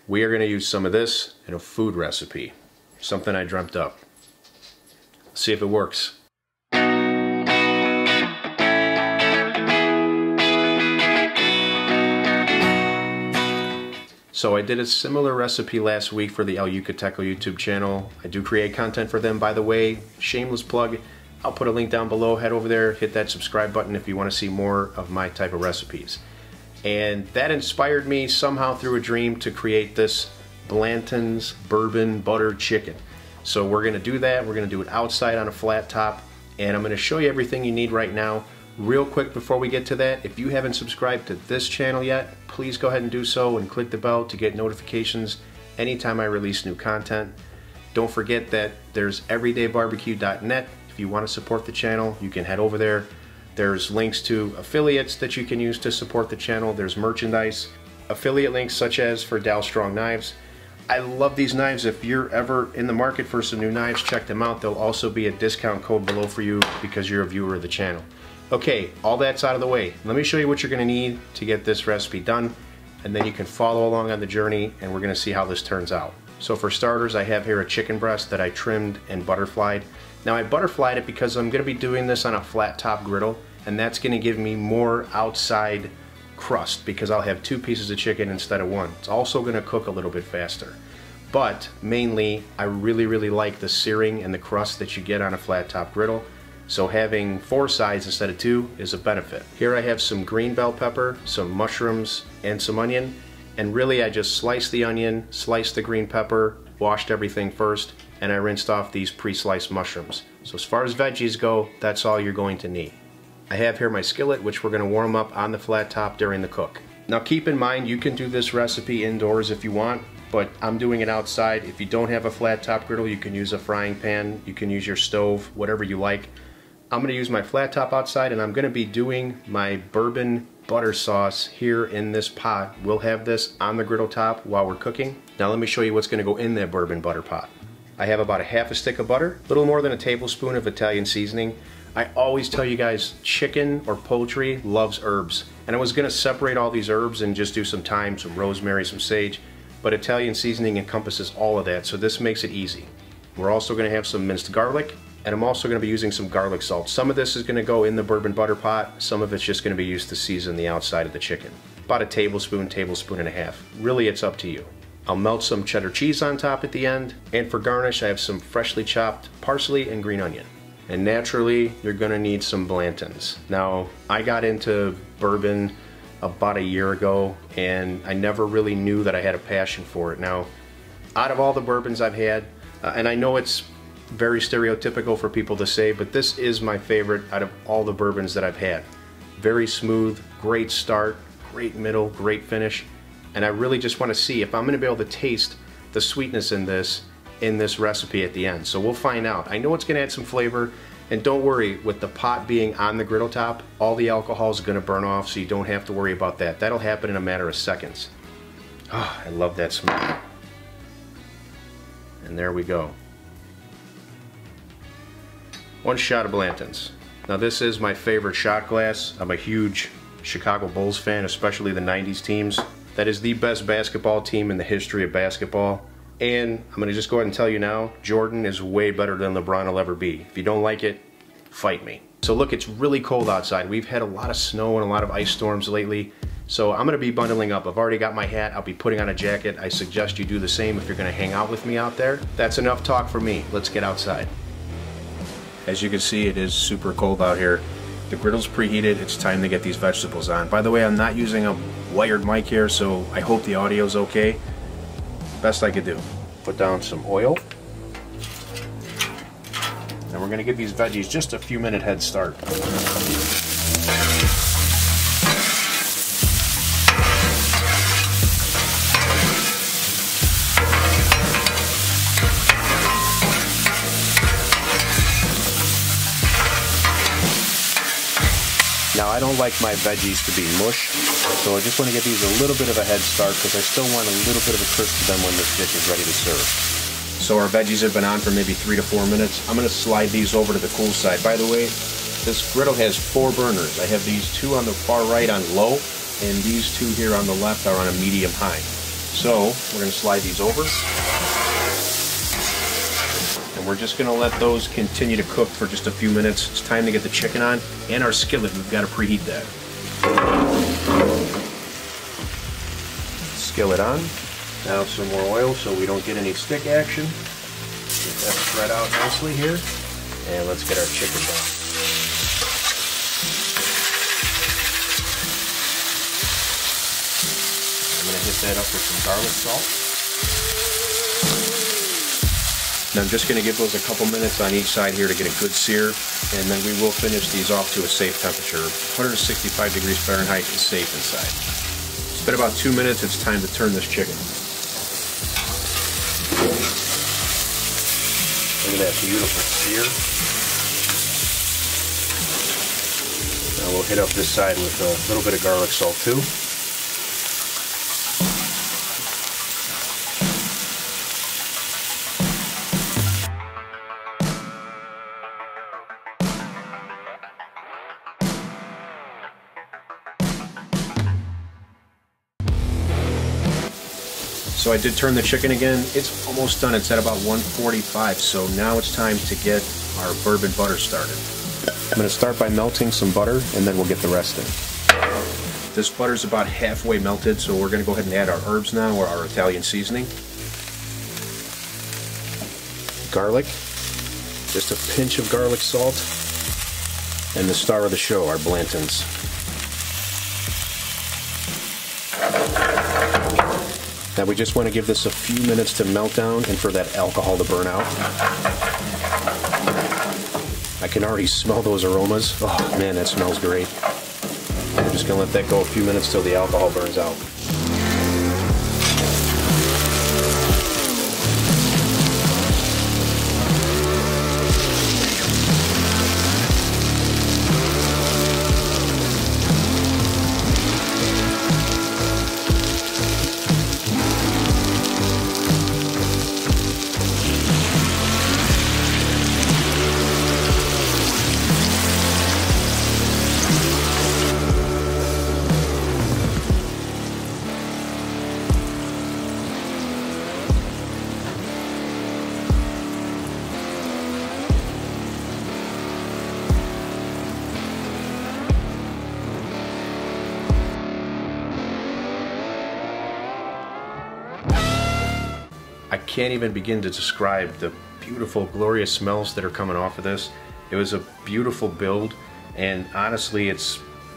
we are going to use some of this in a food recipe. Something I dreamt up. Let's see if it works. So I did a similar recipe last week for the El Yucateco YouTube channel. I do create content for them, by the way. Shameless plug. I'll put a link down below. Head over there, hit that subscribe button if you want to see more of my type of recipes. And that inspired me somehow through a dream to create this Blanton's bourbon butter chicken. So we're going to do that. We're going to do it outside on a flat top. And I'm going to show you everything you need right now. Real quick before we get to that, if you haven't subscribed to this channel yet, please go ahead and do so and click the bell to get notifications anytime I release new content. Don't forget that there's everydaybarbecue.net. If you want to support the channel, you can head over there. There's links to affiliates that you can use to support the channel. There's merchandise, affiliate links such as for Dow Strong Knives. I love these knives. If you're ever in the market for some new knives, check them out. There'll also be a discount code below for you because you're a viewer of the channel. Okay, all that's out of the way. Let me show you what you're going to need to get this recipe done, and then you can follow along on the journey and we're going to see how this turns out. So for starters, I have here a chicken breast that I trimmed and butterflied. Now I butterflied it because I'm going to be doing this on a flat top griddle, and that's going to give me more outside crust because I'll have 2 pieces of chicken instead of 1. It's also going to cook a little bit faster. But mainly, I really like the searing and the crust that you get on a flat top griddle. So having 4 sides instead of 2 is a benefit. Here I have some green bell pepper, some mushrooms, and some onion. And really I just sliced the onion, sliced the green pepper, washed everything first, and I rinsed off these pre-sliced mushrooms. So as far as veggies go, that's all you're going to need. I have here my skillet, which we're going to warm up on the flat top during the cook. Now keep in mind, you can do this recipe indoors if you want, but I'm doing it outside. If you don't have a flat top griddle, you can use a frying pan, you can use your stove, whatever you like. I'm going to use my flat top outside, and I'm going to be doing my bourbon butter sauce here in this pot. We'll have this on the griddle top while we're cooking. Now let me show you what's going to go in that bourbon butter pot. I have about a half a stick of butter, a little more than a tablespoon of Italian seasoning. I always tell you guys, chicken or poultry loves herbs. And I was going to separate all these herbs and just do some thyme, some rosemary, some sage, but Italian seasoning encompasses all of that, so this makes it easy. We're also going to have some minced garlic, and I'm also going to be using some garlic salt. Some of this is going to go in the bourbon butter pot, some of it's just going to be used to season the outside of the chicken. About a tablespoon, tablespoon and a half. Really, it's up to you. I'll melt some cheddar cheese on top at the end, and for garnish I have some freshly chopped parsley and green onion. And naturally, you're going to need some Blantons. Now, I got into bourbon about a year ago, and I never really knew that I had a passion for it. Now, out of all the bourbons I've had, and I know it's very stereotypical for people to say, but this is my favorite out of all the bourbons that I've had. Very smooth, great start, great middle, great finish, and I really just want to see if I'm going to be able to taste the sweetness in this recipe at the end. So we'll find out. I know it's going to add some flavor, and don't worry, with the pot being on the griddle top, all the alcohol is going to burn off, so you don't have to worry about that. That'll happen in a matter of seconds. Oh, I love that smell. And there we go. 1 shot of Blantons. Now this is my favorite shot glass. I'm a huge Chicago Bulls fan, especially the 90s teams. That is the best basketball team in the history of basketball. And I'm going to just go ahead and tell you now, Jordan is way better than LeBron will ever be. If you don't like it, fight me. So look, it's really cold outside. We've had a lot of snow and a lot of ice storms lately. So I'm going to be bundling up. I've already got my hat. I'll be putting on a jacket. I suggest you do the same if you're going to hang out with me out there. That's enough talk for me. Let's get outside. As you can see, it is super cold out here. The griddle's preheated. It's time to get these vegetables on. By the way, I'm not using a wired mic here, so I hope the audio's okay. Best I could do. Put down some oil. And we're going to give these veggies just a few minute head start. Now I don't like my veggies to be mush, so I just want to give these a little bit of a head start because I still want a little bit of a crisp to them when this dish is ready to serve. So our veggies have been on for maybe 3 to 4 minutes. I'm going to slide these over to the cool side. By the way, this griddle has 4 burners. I have these 2 on the far right on low, and these 2 here on the left are on a medium high. So we're going to slide these over. And we're just going to let those continue to cook for just a few minutes. It's time to get the chicken on, and our skillet, we've got to preheat that. Skillet on. Now some more oil so we don't get any stick action. Get that spread out nicely here. And let's get our chicken down. I'm going to hit that up with some garlic salt. Now I'm just going to give those a couple minutes on each side here to get a good sear, and then we will finish these off to a safe temperature. 165 degrees Fahrenheit is safe inside. It's been about 2 minutes. It's time to turn this chicken. Look at that beautiful sear. Now we'll hit up this side with a little bit of garlic salt too. So I did turn the chicken again. It's almost done. It's at about 145. So now it's time to get our bourbon butter started. I'm going to start by melting some butter, and then we'll get the rest in. This butter's about halfway melted, so we're going to go ahead and add our herbs now, or our Italian seasoning. Garlic, just a pinch of garlic salt, and the star of the show, our Blantons. Now we just want to give this a few minutes to melt down and for that alcohol to burn out. I can already smell those aromas. Oh man, that smells great. I'm just going to let that go a few minutes till the alcohol burns out. I can't even begin to describe the beautiful, glorious smells that are coming off of this. It was a beautiful build, and honestly, it's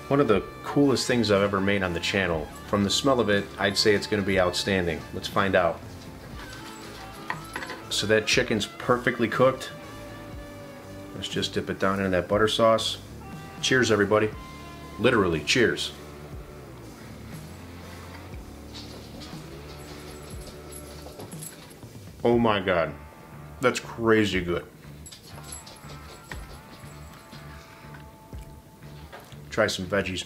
one of the coolest things I've ever made on the channel. From the smell of it, I'd say it's going to be outstanding. Let's find out. So that chicken's perfectly cooked. Let's just dip it down into that butter sauce. Cheers, everybody. Literally, cheers. Oh my God, that's crazy good. Try some veggies.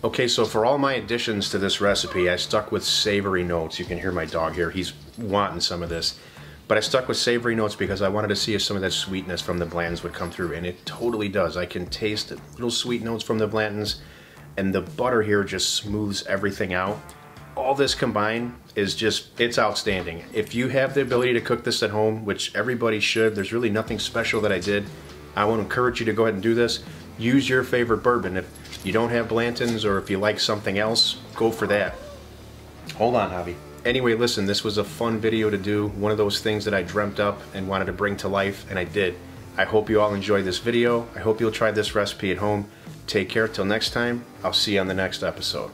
Okay, so for all my additions to this recipe, I stuck with savory notes. You can hear my dog here, he's wanting some of this. But I stuck with savory notes because I wanted to see if some of that sweetness from the Blantons would come through, and it totally does. I can taste little sweet notes from the Blantons, and the butter here just smooths everything out. All this combined is just, it's outstanding. If you have the ability to cook this at home, which everybody should, there's really nothing special that I did. I want to encourage you to go ahead and do this. Use your favorite bourbon. If you don't have Blantons, or if you like something else, go for that. Hold on, Javi. Anyway, listen, this was a fun video to do. One of those things that I dreamt up and wanted to bring to life, and I did. I hope you all enjoyed this video. I hope you'll try this recipe at home. Take care till next time. I'll see you on the next episode.